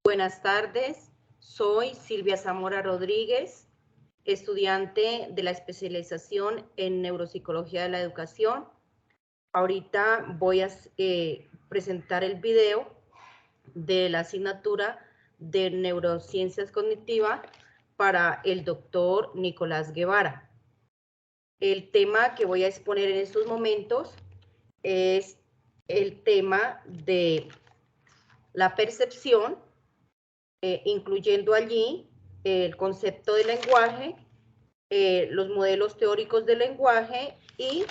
Buenas tardes, soy Silvia Zamora Rodríguez, estudiante de la especialización en Neuropsicología de la Educación. Ahorita voy a presentar el video de la asignatura de Neurociencias Cognitivas para el doctor Nicolás Guevara. El tema que voy a exponer en estos momentos es el tema de la percepción, incluyendo allí el concepto de lenguaje, los modelos teóricos del lenguaje y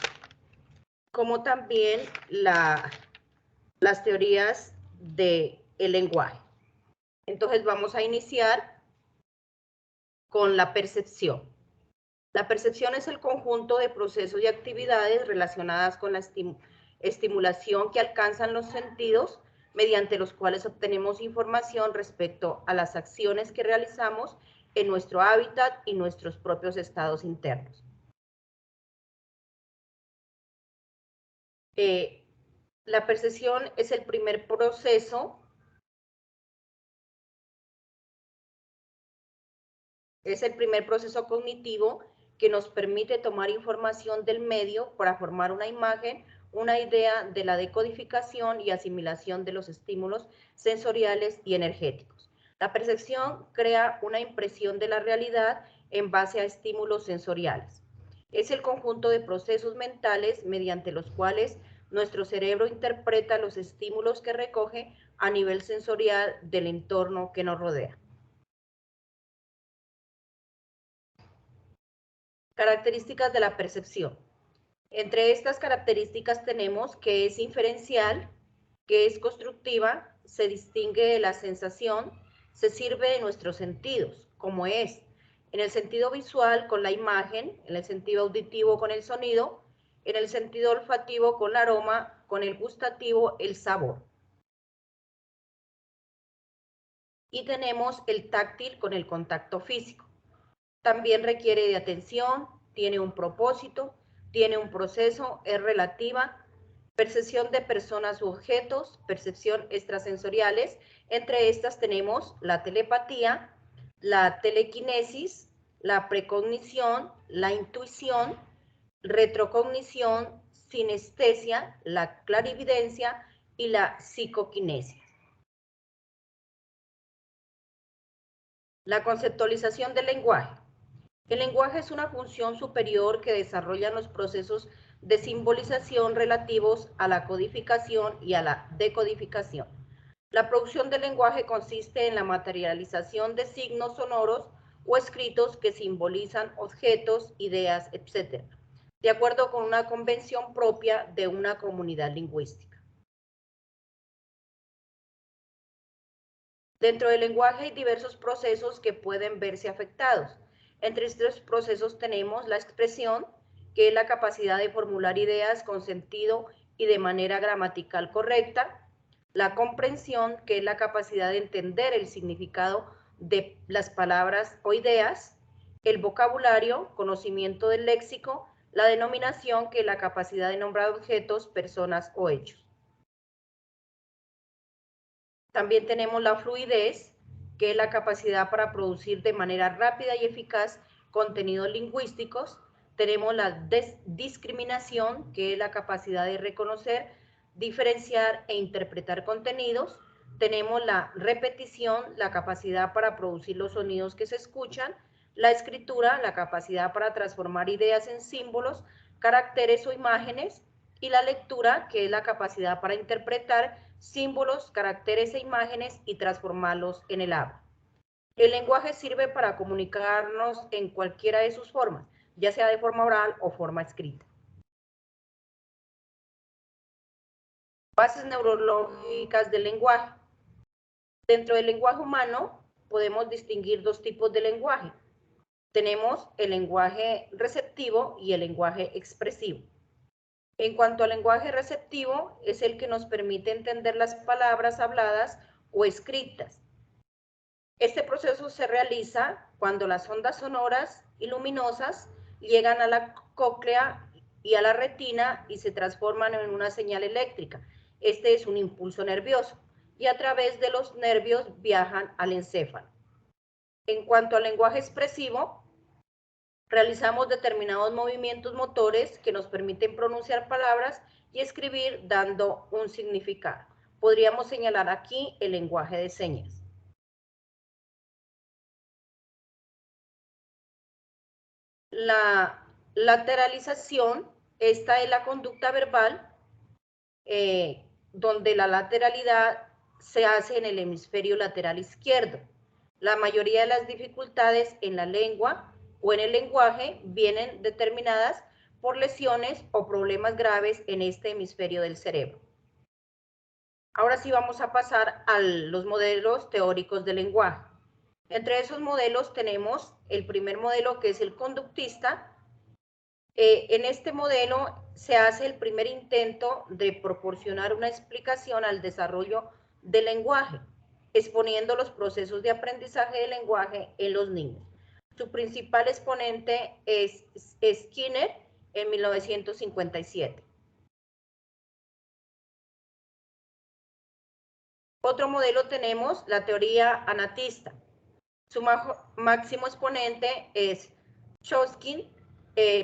como también las teorías del lenguaje. Entonces vamos a iniciar con la percepción. La percepción es el conjunto de procesos y actividades relacionadas con la estimulación que alcanzan los sentidos, mediante los cuales obtenemos información respecto a las acciones que realizamos en nuestro hábitat y nuestros propios estados internos. La percepción es el primer proceso, cognitivo que nos permite tomar información del medio para formar una imagen, una idea de la decodificación y asimilación de los estímulos sensoriales y energéticos. La percepción crea una impresión de la realidad en base a estímulos sensoriales. Es el conjunto de procesos mentales mediante los cuales nuestro cerebro interpreta los estímulos que recoge a nivel sensorial del entorno que nos rodea. Características de la percepción. Entre estas características tenemos que es inferencial, que es constructiva, se distingue de la sensación, se sirve de nuestros sentidos, como es en el sentido visual con la imagen, en el sentido auditivo con el sonido, en el sentido olfativo con el aroma, con el gustativo el sabor. Y tenemos el táctil con el contacto físico. También requiere de atención, tiene un propósito, tiene un proceso, es relativa, percepción de personas u objetos, percepción extrasensoriales. Entre estas tenemos la telepatía, la telequinesis, la precognición, la intuición, retrocognición, sinestesia, la clarividencia y la psicoquinesia. La conceptualización del lenguaje. El lenguaje es una función superior que desarrollan los procesos de simbolización relativos a la codificación y a la decodificación. La producción del lenguaje consiste en la materialización de signos sonoros o escritos que simbolizan objetos, ideas, etc., de acuerdo con una convención propia de una comunidad lingüística. Dentro del lenguaje hay diversos procesos que pueden verse afectados. Entre estos procesos tenemos la expresión, que es la capacidad de formular ideas con sentido y de manera gramatical correcta, la comprensión, que es la capacidad de entender el significado de las palabras o ideas, el vocabulario, conocimiento del léxico, la denominación, que es la capacidad de nombrar objetos, personas o hechos. También tenemos la fluidez, que es la capacidad para producir de manera rápida y eficaz contenidos lingüísticos. Tenemos la discriminación, que es la capacidad de reconocer, diferenciar e interpretar contenidos. Tenemos la repetición, la capacidad para producir los sonidos que se escuchan. La escritura, la capacidad para transformar ideas en símbolos, caracteres o imágenes. Y la lectura, que es la capacidad para interpretar símbolos, caracteres e imágenes y transformarlos en el habla. El lenguaje sirve para comunicarnos en cualquiera de sus formas, ya sea de forma oral o forma escrita. Bases neurológicas del lenguaje. Dentro del lenguaje humano podemos distinguir dos tipos de lenguaje. Tenemos el lenguaje receptivo y el lenguaje expresivo. En cuanto al lenguaje receptivo, es el que nos permite entender las palabras habladas o escritas. Este proceso se realiza cuando las ondas sonoras y luminosas llegan a la cóclea y a la retina y se transforman en una señal eléctrica. Este es un impulso nervioso. y a través de los nervios viajan al encéfalo. En cuanto al lenguaje expresivo, realizamos determinados movimientos motores que nos permiten pronunciar palabras y escribir dando un significado. Podríamos señalar aquí el lenguaje de señas. La lateralización, esta es la conducta verbal, donde la lateralidad se hace en el hemisferio lateral izquierdo. La mayoría de las dificultades en la lengua o en el lenguaje vienen determinadas por lesiones o problemas graves en este hemisferio del cerebro. Ahora sí vamos a pasar a los modelos teóricos del lenguaje. Entre esos modelos tenemos el primer modelo, que es el conductista. En este modelo se hace el primer intento de proporcionar una explicación al desarrollo del lenguaje, exponiendo los procesos de aprendizaje del lenguaje en los niños. Su principal exponente es Skinner en 1957. Otro modelo tenemos la teoría anatista. Su máximo exponente es Chomsky,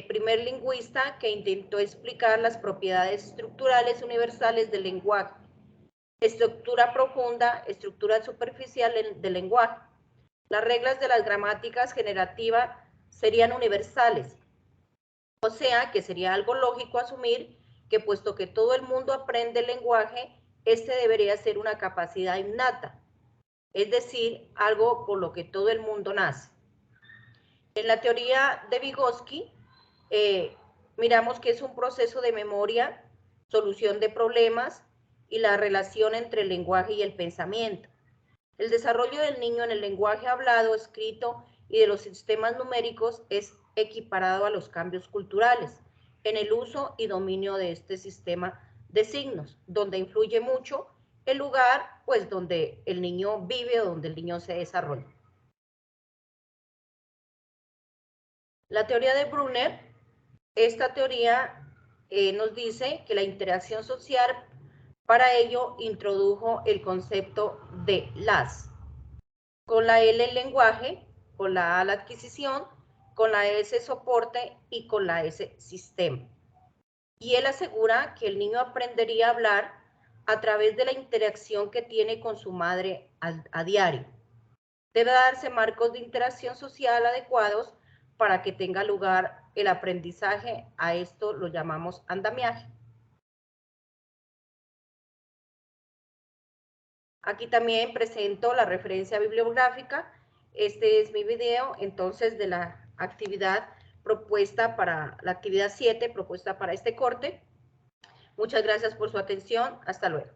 primer lingüista que intentó explicar las propiedades estructurales universales del lenguaje, estructura profunda, estructura superficial del lenguaje. Las reglas de las gramáticas generativas serían universales, o sea que sería algo lógico asumir que puesto que todo el mundo aprende el lenguaje, este debería ser una capacidad innata, es decir, algo por lo que todo el mundo nace. En la teoría de Vygotsky, miramos que es un proceso de memoria, solución de problemas y la relación entre el lenguaje y el pensamiento. El desarrollo del niño en el lenguaje hablado, escrito y de los sistemas numéricos es equiparado a los cambios culturales en el uso y dominio de este sistema de signos, donde influye mucho el lugar, pues, donde el niño vive o donde el niño se desarrolla. La teoría de Brunner, esta teoría nos dice que la interacción social, para ello introdujo el concepto de las. Con la L el lenguaje, con la A la adquisición, con la S soporte y con la S sistema. Y él asegura que el niño aprendería a hablar a través de la interacción que tiene con su madre a diario. Debe darse marcos de interacción social adecuados para que tenga lugar el aprendizaje. A esto lo llamamos andamiaje. Aquí también presento la referencia bibliográfica. Este es mi video, entonces, de la actividad propuesta para la actividad 7, propuesta para este corte. Muchas gracias por su atención. Hasta luego.